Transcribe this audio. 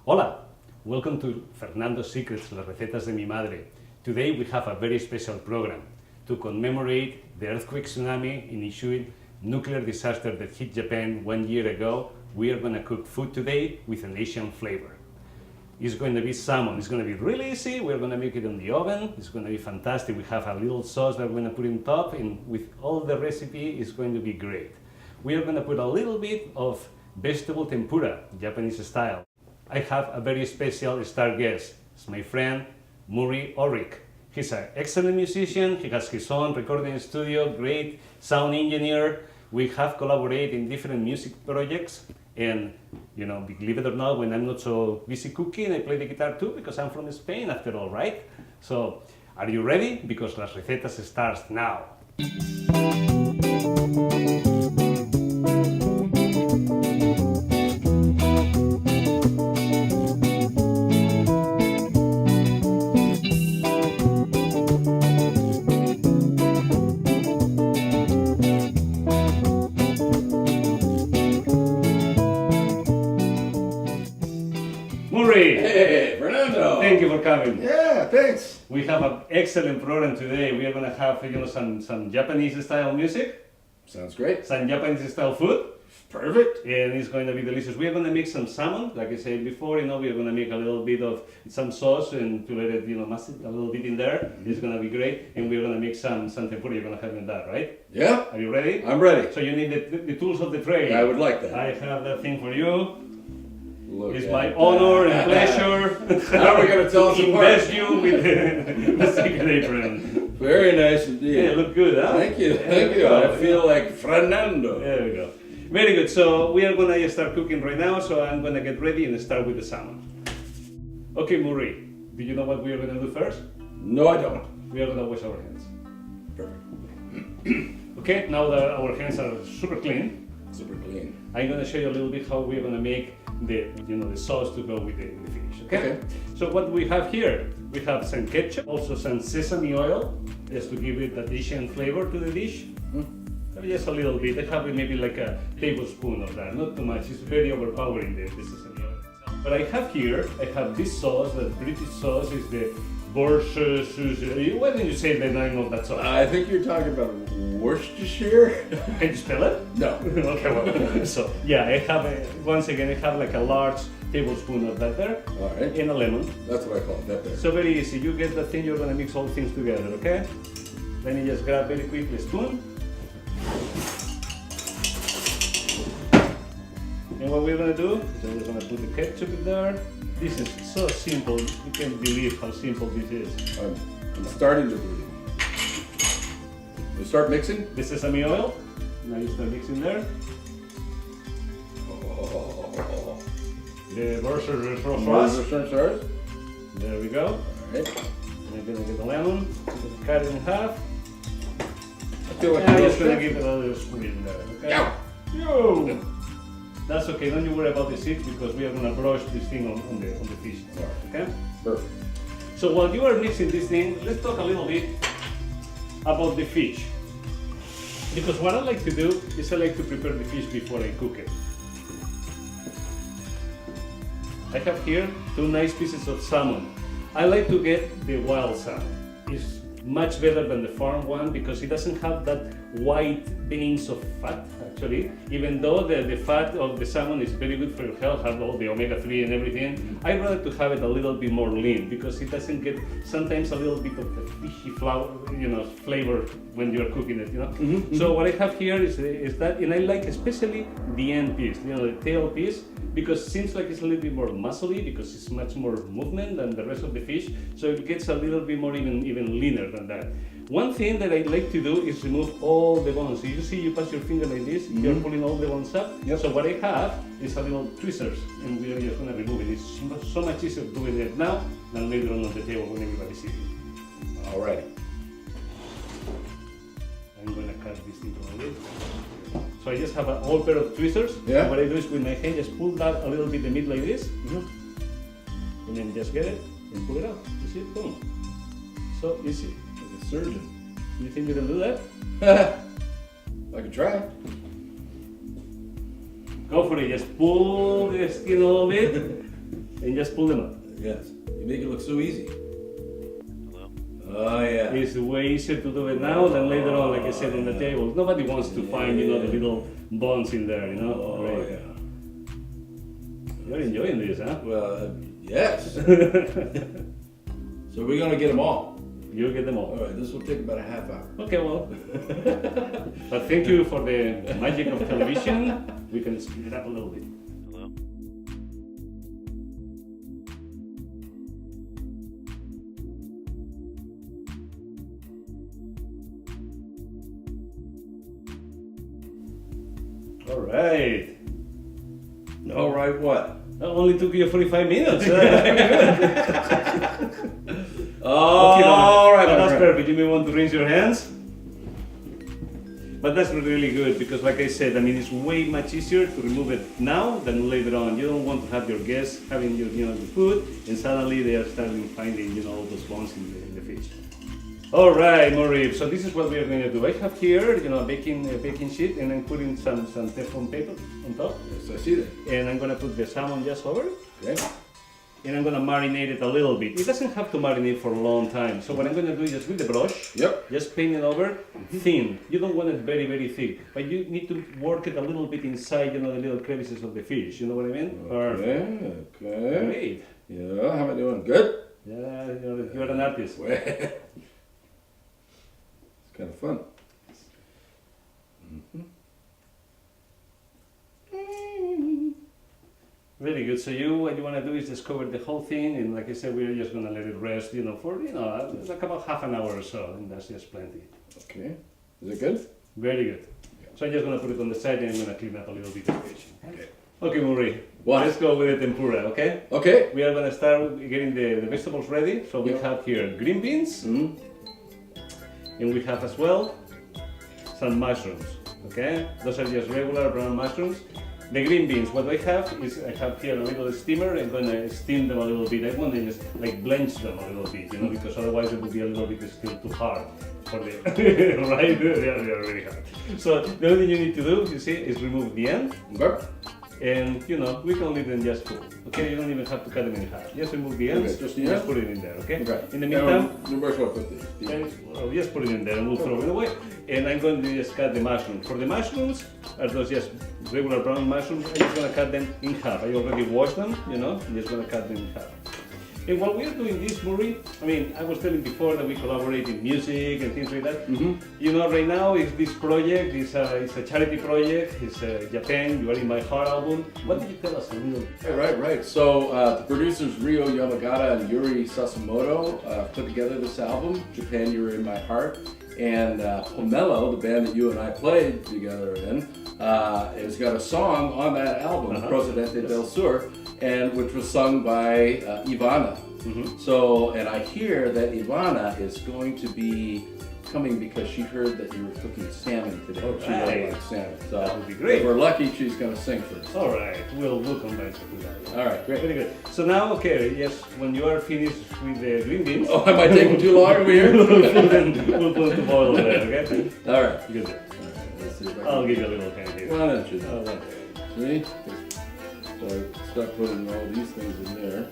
Hola, welcome to Fernando's Secrets, las recetas de mi madre. Today we have a very special program to commemorate the earthquake tsunami in Ishui nuclear disaster that hit Japan 1 year ago. We are going to cook food today with an Asian flavor. It's going to be salmon. It's going to be really easy. We're going to make it in the oven. It's going to be fantastic. We have a little sauce that we're going to put on top, and with all the recipe, it's going to be great. We are going to put a little bit of vegetable tempura, Japanese style. I have a very special star guest. It's my friend Murray. He's an excellent musician. He has his own recording studio, great sound engineer. We have collaborated in different music projects, and you know, believe it or not, when I'm not so busy cooking, I play the guitar too, because I'm from Spain after all, right? So, are you ready? Because Las Recetas starts now. Hey, Fernando! Thank you for coming. Yeah, thanks. We have an excellent program today. We are going to have, you know, some Japanese style music, Sounds great. some Japanese style food, Perfect. and it's going to be delicious. We are going to make some salmon, like I said before. You know, we are going to make a little bit of some sauce and to let it, you know, mash it a little bit in there. It's going to be great, and we're going to make some tempura. You're going to have in that, right? Yeah, Are you ready? I'm ready. So you need the tools of the trade. I would like that. I have that thing for you. Look It's at my that. honor and pleasure. Now we're gonna tell us to apart. invest you with the secret apron. Very nice indeed. Yeah, look good, huh? Thank you, There thank we you. go. I feel like Fernando. There we go. Very good. So we are gonna start cooking right now. So I'm gonna get ready and start with the salmon. Okay, Murray. Do you know what we are gonna do first? No, I don't. We are gonna wash our hands. Perfect. Okay. Now that our hands are super clean, Super clean. I'm gonna show you a little bit how we are gonna make the sauce to go with the fish. Okay? So what we have here, we have some ketchup, also some sesame oil, just to give it that Asian flavor to the dish. Just a little bit. I have maybe like a tablespoon of that, not too much. It's very overpowering, the sesame oil. But I have here, I have this sauce, that British sauce is the Worcestershire. Why don't you say the name of that sauce? I think you're talking about Worcestershire. Can you spell it? No. Okay, well, so yeah, I have once again, I have like a large tablespoon of that there, All right. and a lemon. That's what I call it. That there. So very easy. You get the thing, you're gonna mix all things together, okay? Then you just grab very quickly a spoon. And what we're gonna do is I'm just gonna put the ketchup in there. This is so simple. You can't believe how simple this is. I'm starting to believe. We start mixing. The sesame oil. Now you start mixing there. Oh. The Worcestershire sauce. Worcestershire. There we go. All right. And I'm gonna get the lemon, cut it in half. I feel like I'm a just gonna roast give it a little squeeze there, okay? Yow. Yo! That's okay, don't you worry about the seeds because we are gonna brush this thing on the fish, okay? Perfect. So while you are mixing this thing, let's talk a little bit about the fish. Because what I like to do is I like to prepare the fish before I cook it. I have here 2 nice pieces of salmon. I like to get the wild salmon. It's much better than the farm one because it doesn't have that white veins of fat actually. Even though the fat of the salmon is very good for your health, have all the omega-3 and everything, I'd rather to have it a little bit more lean because it doesn't get sometimes a little bit of the fishy flavor when you're cooking it, So what I have here is that, and I like especially the end piece, the tail piece, because it seems like it's a little bit more muscly because it's much more movement than the rest of the fish, so it gets a little bit more even leaner than that. One thing that I like to do is remove all the bones. So you see, you pass your finger like this, you're pulling all the bones up. Yep. So what I have is a little tweezers, and we're just going to remove it. It's so much easier doing it now than later on the table when everybody's eating. All right. I'm going to cut this thing a little bit. So I just have an whole pair of tweezers. Yeah. What I do is with my hand, just pull that a little bit the meat like this, and then just get it and pull it out. You see, boom. So easy. Like a surgeon. You think you can do that? I could try. Go for it. Just pull the skin a little bit, and just pull them up. Yes. You make it look so easy. Oh yeah. It's way easier to do it now than later on, like I said, on the table. Nobody wants to find, the little bones in there, Oh Right. yeah. You're enjoying this, huh? Well, yes. So we're gonna get them all. You get them All all. right. This will take about a half hour. Okay, well. But thank you for the magic of television. We can speed it up a little bit. All right. All right. What? That only took you 45 minutes. All right. That's my friend. perfect. You may want to rinse your hands. But that's really good because, like I said, it's way much easier to remove it now than later on. You don't want to have your guests having your, the food, and suddenly they are starting finding, all those bones in the fish. All right, Murray. So this is what we are going to do. I have here, a baking sheet, and I'm putting some Teflon paper on top. Yes, I see that. And I'm going to put the salmon just over it. Okay. And I'm going to marinate it a little bit. It doesn't have to marinate for a long time. So what I'm going to do is just with the brush, Yep. just paint it over thin. You don't want it very, very thick, but you need to work it a little bit inside, the little crevices of the fish. You know what I mean? Okay. Okay. Great. Yeah. How am I doing? Good. Yeah, you're an artist. It's kind of fun. Very good. So what you want to do is just cover the whole thing, and like I said, we're just going to let it rest, for like about half an hour or so, and that's just plenty. Okay. Is it good? Very good. So I'm just going to put it on the side, and I'm going to clean up a little bit of fish. Okay. Okay, Murray. What? Let's go with the tempura, okay? Okay. We are going to start getting the vegetables ready. So we have here green beans, and we have as well some mushrooms, okay? Those are just regular brown mushrooms. The green beans, what I have is I have here a little steamer. I'm going to steam them a little bit. I want to just blanch them a little bit, because otherwise it would be a little bit still too hard for the, right? They are really hard. So the only thing you need to do, you see, is remove the end. Okay. And we can leave them just cook. Okay, you don't even have to cut them in half. Just remove the ends, Okay, just the ends? put it in there, okay? Okay. In the meantime, where should I put these? just put it in there and we'll throw it away. And I'm going to just cut the mushrooms. For the mushrooms, are those just regular brown mushrooms? I'm just going to cut them in half. I already washed them, I'm just going to cut them in half. And while we're doing this, Murray, I was telling before that we collaborate in music and things like that. Right now, this project is a charity project. It's Japan, You Are In My Heart album. What did you tell us a little? Right. So the producers Ryo Yamagata and Yuri Sasimoto put together this album, Japan, You Are In My Heart. And Pomelo, the band that you and I played together in, has got a song on that album, Procedente Del Sur, and which was sung by Ivana. So, and I hear that Ivana is going to be coming because she heard that you were cooking salmon today. Oh, she really right. likes salmon. So That would be great. if we're lucky, she's going to sing for us. All right, we'll come back to that. All right, great. Very good. So now, okay, yes, when you are finished with the green beans, Oh, am I taking too long over here? we'll put them to boil there, okay? All right. Good. All right, let's see if I can. I'll give you a little hand here. One inch. Oh, one. See? So I start putting all these things in there.